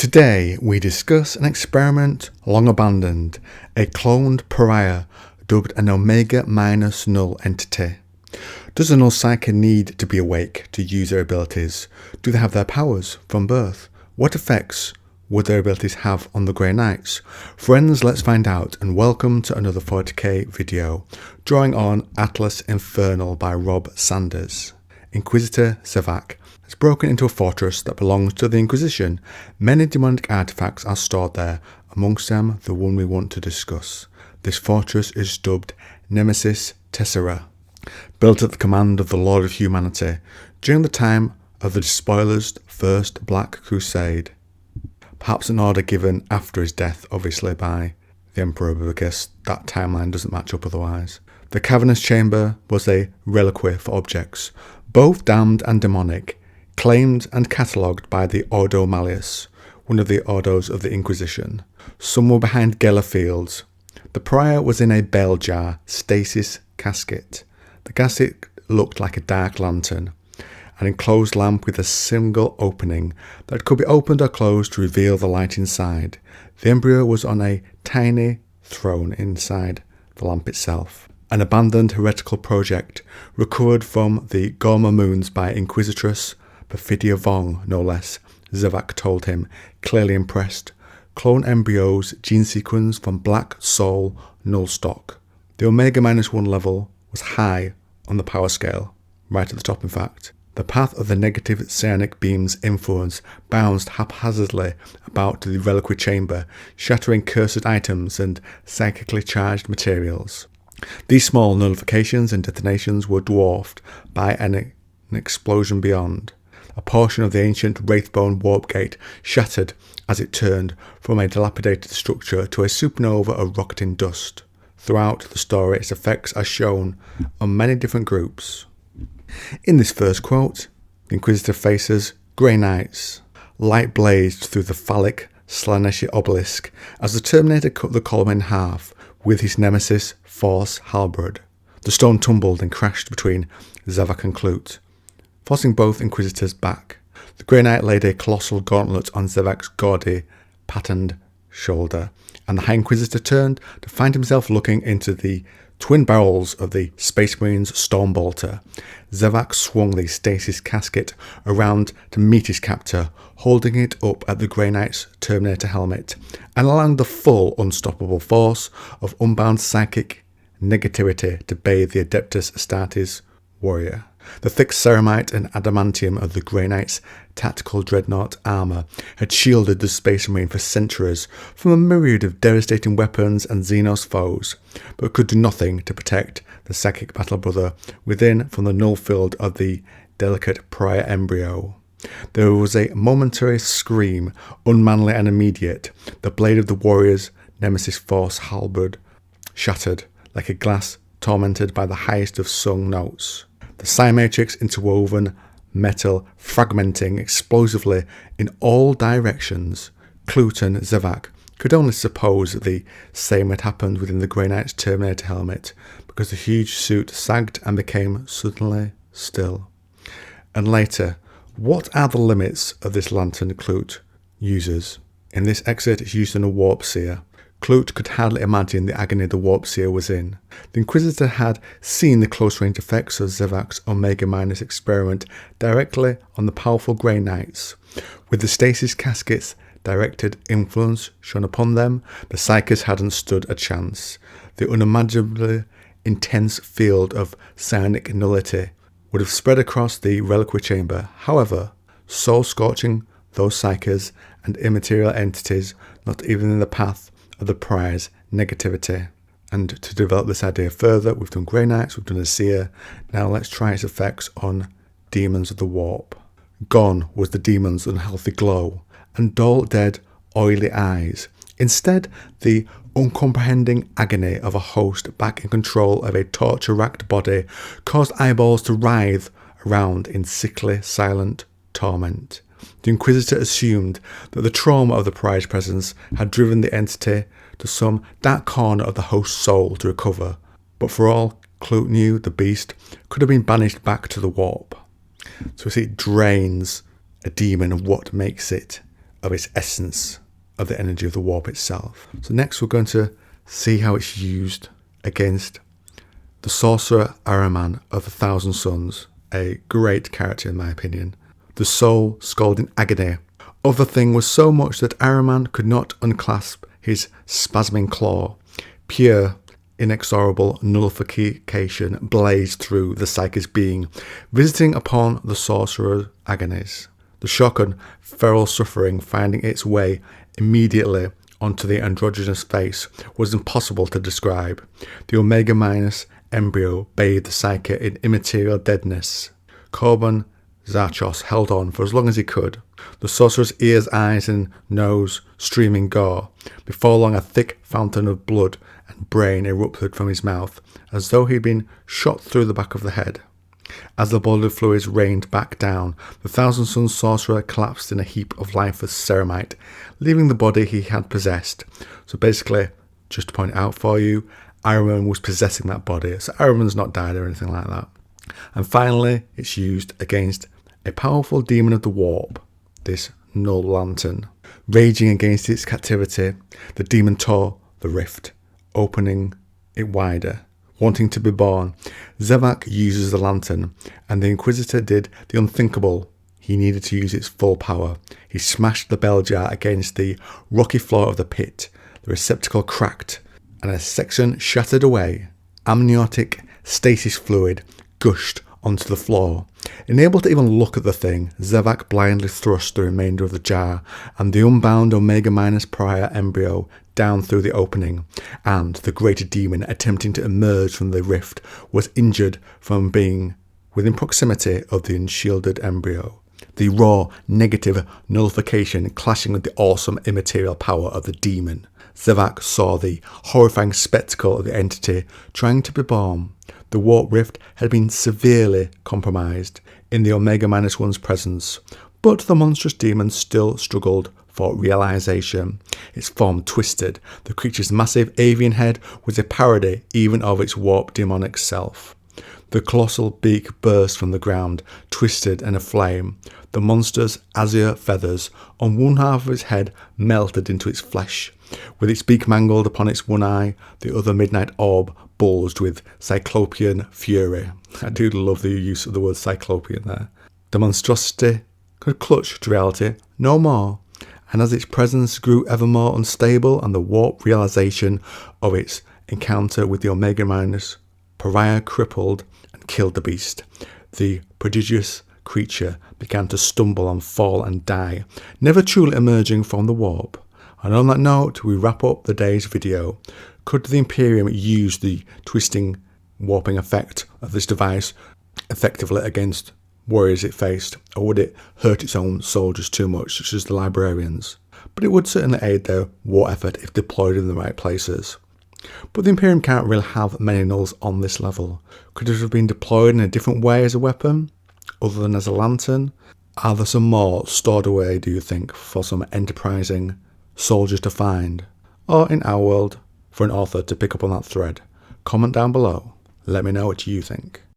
Today we discuss an experiment long abandoned, a cloned pariah dubbed an Omega-NULL entity. Does a null Psyker need to be awake to use their abilities? Do they have their powers from birth? What effects would their abilities have on the Grey Knights? Friends, let's find out, and welcome to another 40k video, drawing on Atlas Infernal by Rob Sanders. Inquisitor Zevak has broken into a fortress that belongs to the Inquisition. Many demonic artifacts are stored there, amongst them the one we want to discuss. This fortress is dubbed Nemesis Tessera, built at the command of the Lord of Humanity during the time of the Despoiler's first Black Crusade. Perhaps an order given after his death, obviously, by the Emperor, but I guess that timeline doesn't match up otherwise. The cavernous chamber was a reliquary for objects, both damned and demonic, claimed and catalogued by the Ordo Malleus, one of the Ordos of the Inquisition. Some were behind Geller fields. The prior was in a bell jar stasis casket. The casket looked like a dark lantern, an enclosed lamp with a single opening that could be opened or closed to reveal the light inside. The embryo was on a tiny throne inside the lamp itself. An abandoned heretical project recovered from the Gorma moons by Inquisitress Perfidia Vong, no less, Zevak told him, clearly impressed. Clone embryos, gene sequence from Black Soul Null stock. The Omega-1 level was high on the power scale, right at the top in fact. The path of the negative psionic beam's influence bounced haphazardly about the reliquary chamber, shattering cursed items and psychically charged materials. These small nullifications and detonations were dwarfed by an explosion beyond. A portion of the ancient Wraithbone warp gate shattered as it turned from a dilapidated structure to a supernova of rocketing dust. Throughout the story, its effects are shown on many different groups. In this first quote, the Inquisitor faces Grey Knights. Light blazed through the phallic Slaneshi obelisk as the Terminator cut the column in half with his nemesis Force Halberd. The stone tumbled and crashed between Zevak and Clute, forcing both Inquisitors back. The Grey Knight laid a colossal gauntlet on Zevak's gaudy, patterned shoulder, and the High Inquisitor turned to find himself looking into the twin barrels of the Space Marine's Stormbolter. Zevak swung the stasis casket around to meet his captor, holding it up at the Grey Knight's Terminator helmet, and allowing the full unstoppable force of unbound psychic negativity to bathe the Adeptus Astartes warrior. The thick ceramite and adamantium of the Grey Knight's tactical dreadnought armour had shielded the Space Marine for centuries from a myriad of devastating weapons and Xenos foes, but could do nothing to protect the psychic battle brother within from the null field of the delicate prior embryo. There was a momentary scream, unmanly and immediate. The blade of the warrior's nemesis Force Halberd shattered like a glass tormented by the highest of sung notes. The Psi-Matrix interwoven metal fragmenting explosively in all directions. Clute and Zevak could only suppose that the same had happened within the Grey Knight's Terminator helmet, because the huge suit sagged and became suddenly still. And later, what are the limits of this lantern Clute uses? In this exit, it's used on a warp seer. Clute could hardly imagine the agony the warp seer was in. The Inquisitor had seen the close-range effects of Zevak's Omega- experiment directly on the powerful Grey Knights. With the stasis casket's directed influence shown upon them, the Psykers hadn't stood a chance. The unimaginably intense field of psionic nullity would have spread across the reliquary chamber. However, soul-scorching those Psykers and immaterial entities not even in the path of the prior's negativity. And to develop this idea further, we've done Grey Knights, we've done a Seer. Now let's try its effects on demons of the warp. Gone was the demon's unhealthy glow and dull, dead, oily eyes. Instead, the uncomprehending agony of a host back in control of a torture-racked body caused eyeballs to writhe around in sickly, silent torment. The Inquisitor assumed that the trauma of the prior's presence had driven the entity to some dark corner of the host's soul to recover, but for all Clute knew, the beast could have been banished back to the warp. So we see it drains a demon of what makes it of its essence, of the energy of the warp itself. So next we're going to see how it's used against the sorcerer Ahriman of the Thousand Suns, a great character in my opinion. The soul scolded in agony. Of the thing was so much that Ahriman could not unclasp his spasming claw. Pure, inexorable nullification blazed through the Psyker's being, visiting upon the sorcerer's agonies. The shock and feral suffering finding its way immediately onto the androgynous face was impossible to describe. The Omega Minus embryo bathed the Psyker in immaterial deadness. Korban Zarchos held on for as long as he could, the sorcerer's ears, eyes and nose streaming gore. Before long a thick fountain of blood and brain erupted from his mouth, as though he had been shot through the back of the head. As the bodily fluids rained back down, the Thousand Suns sorcerer collapsed in a heap of lifeless ceramite, leaving the body he had possessed. So basically, just to point out for you, Ahriman was possessing that body, so Ahriman's not died or anything like that. And finally, it's used against a powerful demon of the warp, this Null Lantern. Raging against its captivity, the demon tore the rift, opening it wider. Wanting to be born, Zevak uses the lantern, and the Inquisitor did the unthinkable. He needed to use its full power. He smashed the bell jar against the rocky floor of the pit. The receptacle cracked, and a section shattered away. Amniotic stasis fluid gushed onto the floor. Unable to even look at the thing, Zevak blindly thrust the remainder of the jar and the unbound Omega Minus Pariah embryo down through the opening, and the greater demon attempting to emerge from the rift was injured from being within proximity of the unshielded embryo. The raw, negative nullification clashing with the awesome immaterial power of the demon. Zevak saw the horrifying spectacle of the entity trying to be born. The warp rift had been severely compromised in the Omega Minus One's presence, but the monstrous demon still struggled for realization. Its form twisted. The creature's massive avian head was a parody even of its warp demonic self. The colossal beak burst from the ground, twisted and aflame. The monster's azure feathers on one half of its head melted into its flesh. With its beak mangled upon its one eye, the other midnight orb bulged with cyclopean fury. I do love the use of the word cyclopean there. The monstrosity could clutch to reality no more, and as its presence grew ever more unstable and the warped realization of its encounter with the Omega Minus Pariah crippled and killed the beast, the prodigious creature began to stumble and fall and die, never truly emerging from the warp. And on that note, we wrap up the day's video. Could the Imperium use the twisting, warping effect of this device effectively against warriors it faced, or would it hurt its own soldiers too much, such as the librarians? But it would certainly aid their war effort if deployed in the right places. But the Imperium can't really have many nulls on this level. Could it have been deployed in a different way as a weapon, other than as a lantern? Are there some more stored away, do you think, for some enterprising soldiers to find? Or in our world, for an author to pick up on that thread? Comment down below. Let me know what you think.